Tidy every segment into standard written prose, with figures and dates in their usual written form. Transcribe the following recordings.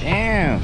Damn.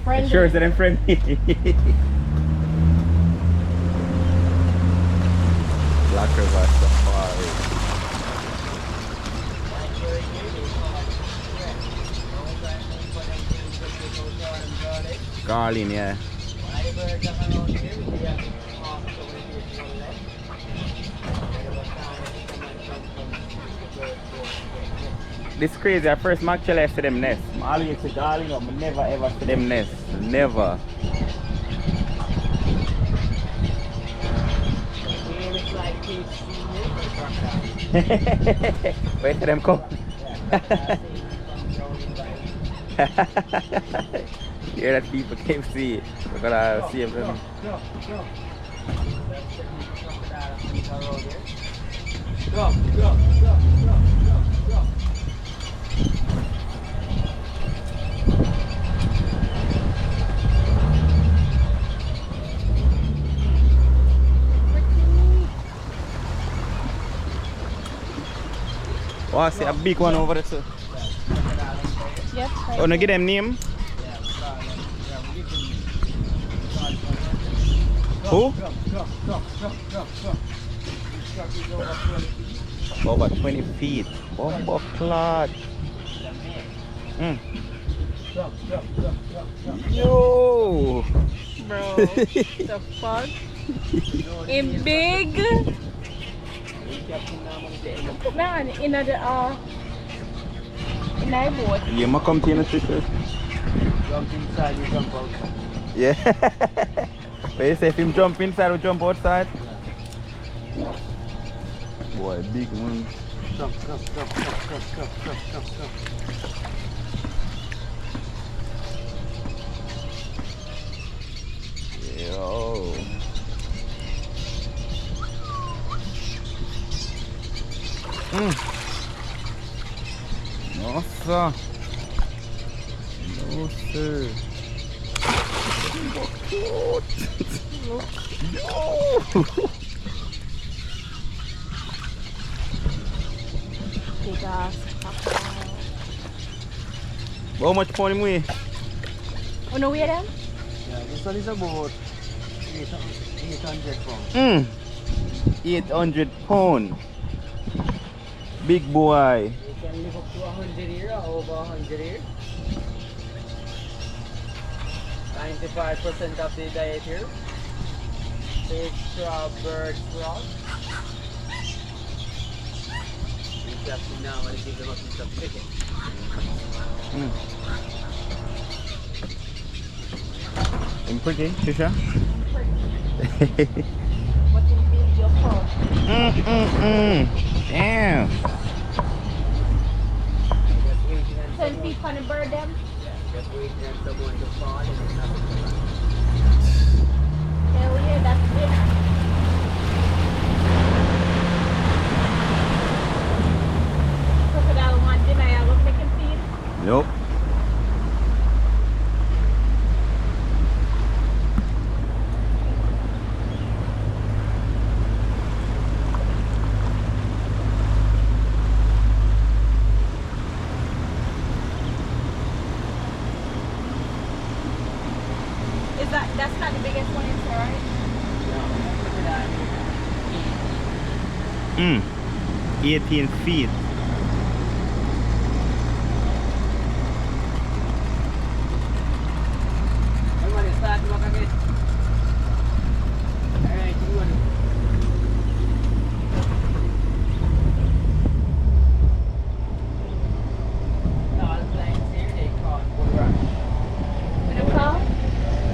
Friendly. Sure, is that friendly? Black River Safari. Garlin, yeah. This crazy, at first I actually see them nest. I always see Garlin, but I never ever see them nest. Never. Wait for them come. Hear that people can't see it. We're gonna see them. I see a big one over there too. Yep. Right. Oh, no, give them name? Who? Over 20 feet. Bumbo clot. Yo! Bro, the fuck? In big? Man, in the boat. You must come to the sister. Jump inside, you jump outside. Yeah. But you say if him jump inside or jump outside? Boy, big one. Come. Yo. No, sir. No, sir. Yo. Big ass. How much pound him weigh? Oh, no, weigh them? Yeah, this one is about 800 pounds. 800 pound. Big boy. You can live up to 100 here or over 100 here. 95% of the diet here. Fish, crab, bird, frog. You just sit down and give them a piece of chicken. I'm pretty, Shisha. What in big your phone? Damn. Just waiting and 10 feet on the bird them? just waiting and someone to fall and then nothing to run. Hell yeah, that's dinner. Crocodile want dinner, I will make him feed. Nope. That's not the biggest one in there, right? No, 18 feet. everybody start to walk again. Alright, you want to. Tall plants here, they call wood rush. What do you call?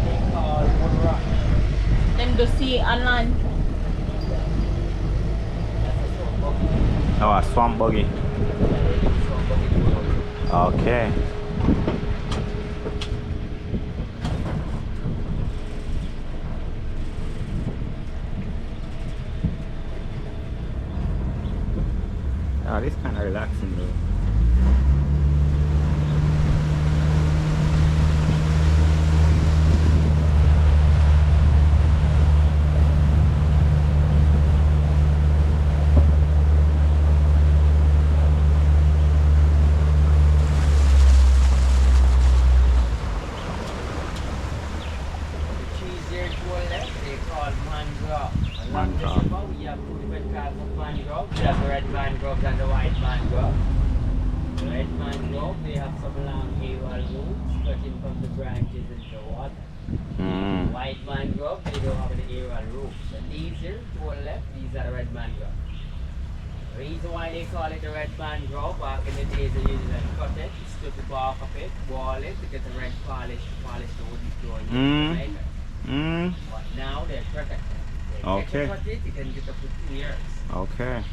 They call wood rush. Them to see on land. Oh, a swamp buggy. Okay. Oh, this kind of relaxing though. We have two different kinds of mangrove. We have the red mangroves and the white mangrove. The red mangrove, they have some long aerial roots cutting from the branches into the water. White mangrove, they don't have any aerial roots. And these here, to the left, these are the red mangrove. The reason why they call it the red mangrove, back in the days they used to cut it, strip the bark of it, wall it to get the red polish the wooden floor. But now they're protected. Okay. You can get up to 2 years. Okay.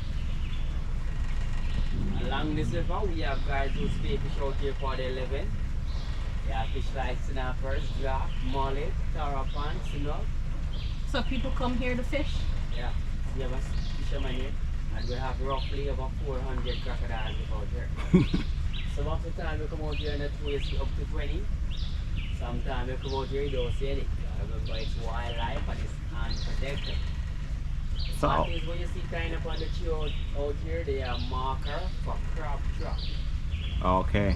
Along this river, we have guys who spear fish out here for their living. We have fish like snappers, jack, mullet, tarrapan, snook. So people come here to fish? Yeah, we have a fisherman here. And we have roughly about 400 crocodiles out here. Some of the time we come out here and the twist up to 20. Sometimes we come out here, you don't see any. Remember, it's wildlife and it's unprotected. So, That is what you see kind of on the tree out here. They are marker for crab trap. okay.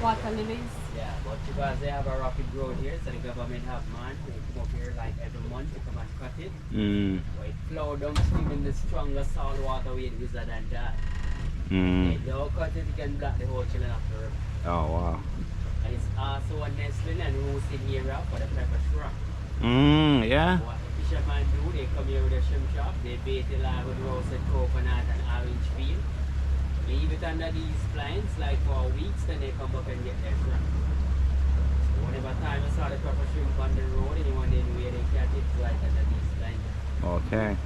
Water lilies. Yeah, but because they have a rapid growth here, so the government have man who come up here like every month to come and cut it. Mm. But it flow downstream in the stronger salt water with wizard and that. Mm. If they don't cut it, it can block the whole chilling of the river. Oh wow. And it's also a nestling and roosting area for the pepper shrimp. Mm, yeah. What the fishermen do, they come here with a shrimp shop, they bait it live with roasted coconut and orange peel. Leave it under these plants like for weeks, then they come up and get their shrimp. So whenever time you saw the pepper shrimp on the road, anyone in where they catch it right under these plants. Okay.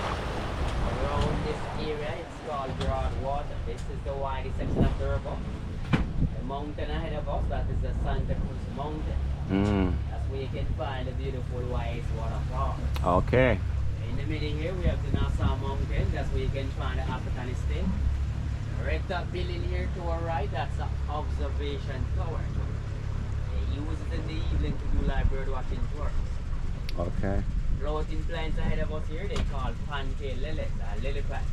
Around this area, it's called Broadwater. This is the widest section of the river. The mountain ahead of us, that is the Santa Cruz Mountain. Mm. That's where you can find the beautiful white waterfall. Okay. In the middle here, we have the Nassau Mountain. That's where you can find the African estate. The red top building here to our right, that's the observation tower. They use it in the evening to do like bird watching tours. Okay. Floating plants ahead of us here, they call pancake lilies, lily pads.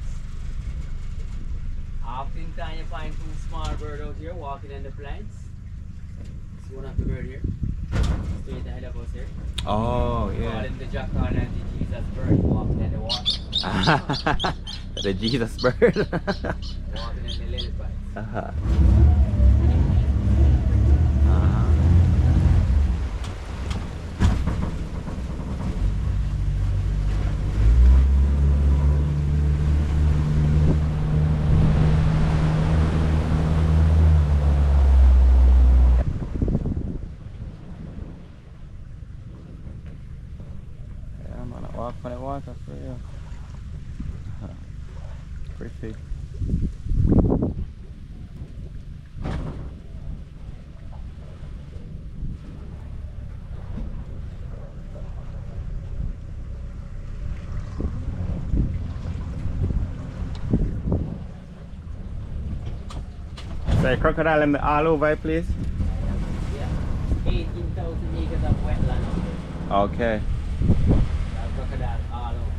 Oftentimes you find two small birds out here walking in the plants. See one of the bird here, straight ahead of us here. Oh yeah. Calling the jackal and the Jesus bird walking in the water. The Jesus bird. Walking in the lily pads. Uh-huh. Uh-huh. Yeah, man, I walk on the water for you. Pretty. Say crocodile in the all over, please. Yeah, 18,000 acres of wetland out there. Okay. That's crocodile all over.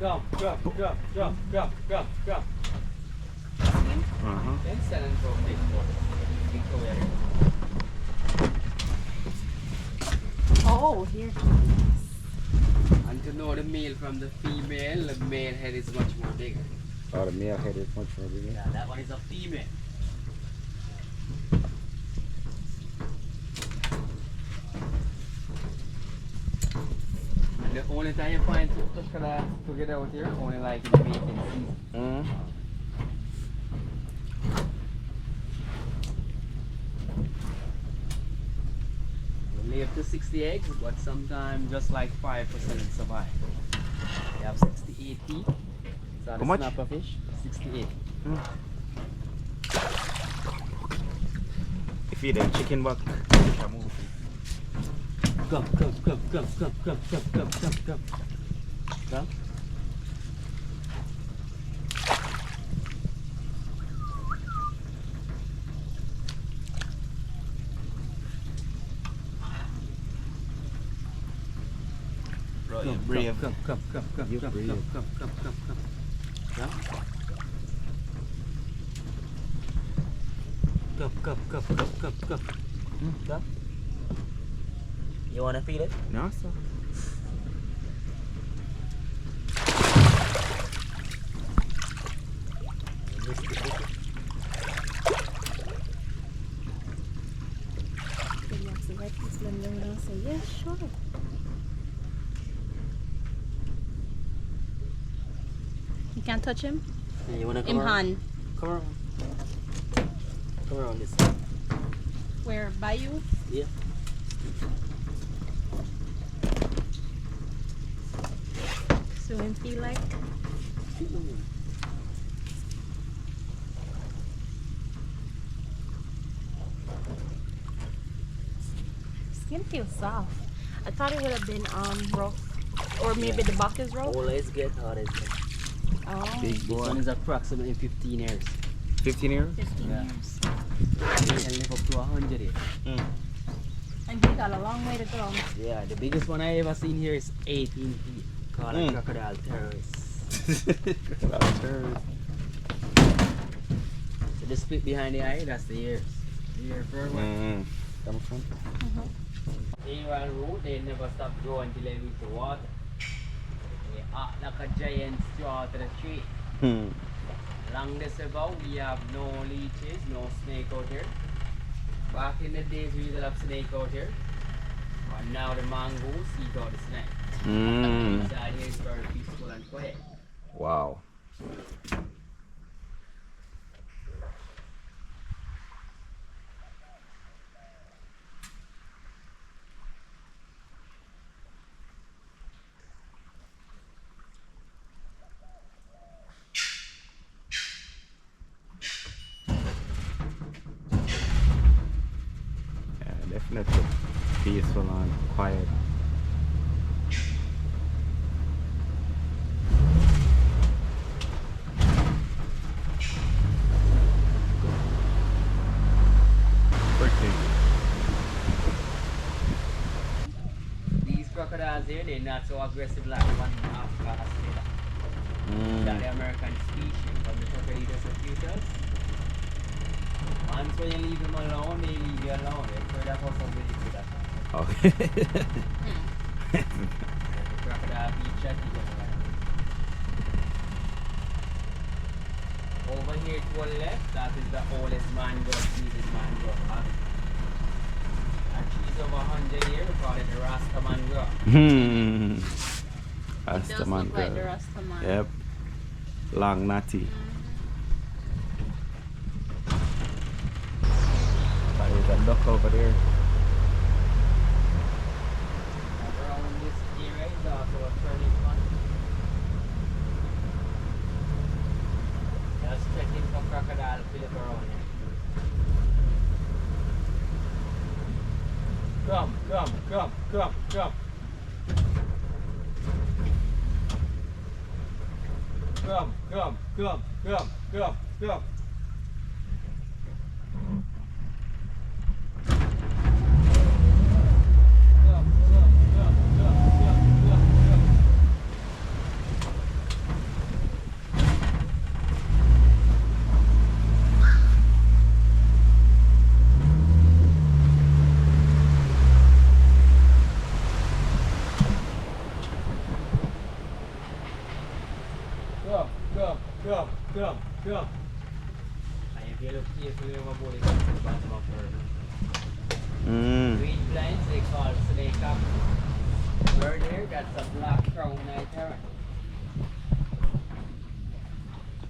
Come. Uh-huh. Then stand and throw big water. Victoria. Oh, here. And to know the male from the female, the male head is much more bigger. Oh, the male head is much more bigger. Yeah, that one is a female. And the only time you find two crocodiles together out here, only like in the mating season. Mm. They lay up to 60 eggs, but sometimes just like 5% survive. They have 68 teeth. So How the much? snapper fish, 68. If you them chicken buck, Come. Come. bro. You're brave. Come. You're brave. Come. Yeah. Come. Come. You wanna feel it? No, sir. Yeah, sure. You can't touch him? Yeah, you wanna come around? hand. Come around. Come around this side. Where? By you? Yeah. So him feel like? Skin feels soft. I thought it would have been rough. Or maybe the back is rough. Oh, let's get hard as well. Oh. Big This boy. one is approximately 15 years. 15 years? 15 Yeah. years. It can live up to 100 years. And he got a long way to go. Yeah, the biggest one I ever seen here is 18 feet. Called a crocodile terrorist. So the split behind the eye, that's the ears. The ear fur one. Aerial root, they never stop growing until they reach the water. They act like a giant straw to the tree. Along this about, we have no leeches, no snake out here. Back in the days, we used to have snake out here. But now the mongoose seek out the snake. Inside here is very peaceful and quiet. Wow. Yeah, definitely peaceful and quiet. These crocodiles here, they're not so aggressive like the one in Africa has said. That the American species from the Crocodylus acutus. Once when you leave them alone, they leave you alone. They're afraid of us somebody to that. Okay. The crocodile beach at you. Over here to our left, that is the oldest mangrove tree in mangrove valley. That tree is over 100 years, we call it the Rasta mangrove. It does look like the Rasta man. Yep. Long natty. There's a duck over there. Around this area is also a turning point. Just checking for crocodile Philip around here. Come. Come. And if you look carefully over board, it's at the bottom of her. Green blinds, they call snake up. Bird here, that's a black crown night heron.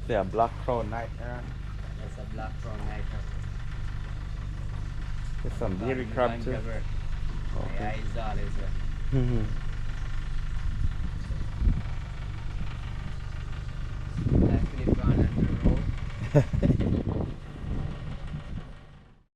See a black crown night heron. That's a black crown night heron. There's some dairy crab too. The eye is always red. Actually gone on the road.